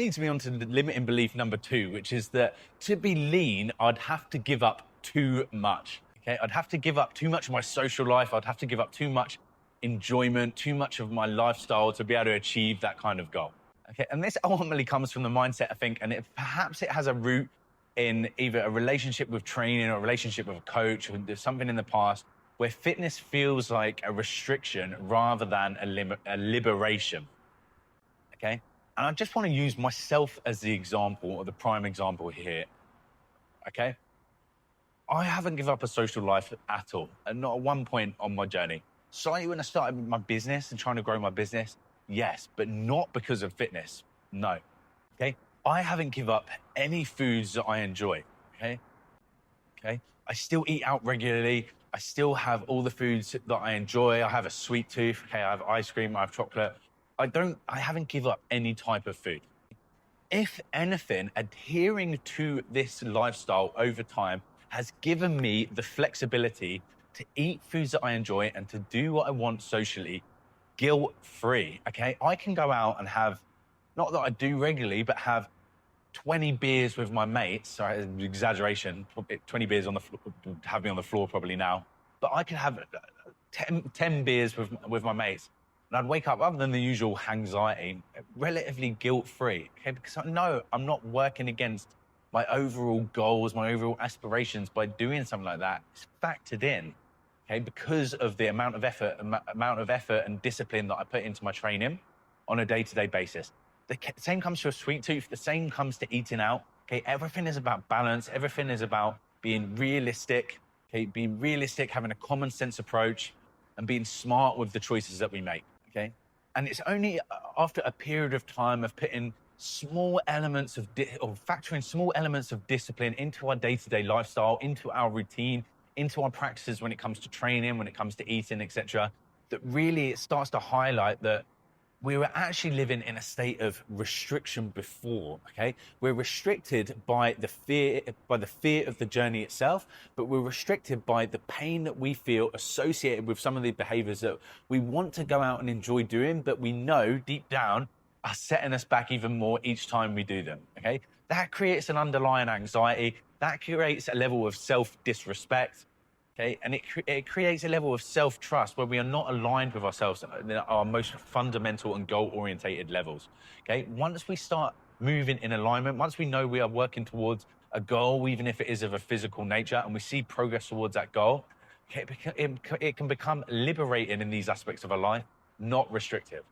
leads me on to the limiting belief number 2, which is that to be lean, I'd have to give up too much. Okay, I'd have to give up too much of my social life. I'd have to give up too much enjoyment, too much of my lifestyle to be able to achieve that kind of goal. Okay, and this ultimately comes from the mindset, I think, and perhaps it has a root in either a relationship with training or a relationship with a coach, or there's something in the past where fitness feels like a restriction rather than a liberation. Okay, and I just want to use myself as the example, or the prime example here. Okay, I haven't given up a social life at all, and not at one point on my journey. Slightly when I started my business and trying to grow my business, yes, but not because of fitness. No. Okay. I haven't given up any foods that I enjoy. Okay. Okay. I still eat out regularly. I still have all the foods that I enjoy. I have a sweet tooth. Okay. I have ice cream. I have chocolate. I haven't given up any type of food. If anything, adhering to this lifestyle over time has given me the flexibility to eat foods that I enjoy and to do what I want socially, guilt-free. Okay. I can go out and have, not that I do regularly, but have 20 beers with my mates. Sorry, exaggeration. 20 beers on the floor, have me on the floor probably now. But I could have 10 beers with my mates. And I'd wake up, other than the usual anxiety, relatively guilt-free. Okay, because I know I'm not working against my overall goals, my overall aspirations by doing something like that. It's factored in. Okay, because of the amount of effort and discipline that I put into my training on a day-to-day basis. The same comes to a sweet tooth. The same comes to eating out. Okay, everything is about balance. Everything is about being realistic. Okay, being realistic, having a common sense approach, and being smart with the choices that we make. Okay, and it's only after a period of time of putting small elements of factoring small elements of discipline into our day-to-day lifestyle, into our routine, into our practices when it comes to training, when it comes to eating, etc., that really it starts to highlight that we were actually living in a state of restriction before. Okay, we're restricted by the fear of the journey itself, but we're restricted by the pain that we feel associated with some of the behaviors that we want to go out and enjoy doing, but we know deep down are setting us back even more each time we do them. Okay, that creates an underlying anxiety, that creates a level of self-disrespect. Okay, and it creates a level of self-trust where we are not aligned with ourselves at our most fundamental and goal-orientated levels. Okay, once we start moving in alignment, once we know we are working towards a goal, even if it is of a physical nature, and we see progress towards that goal, okay, it can become liberating in these aspects of our life, not restrictive.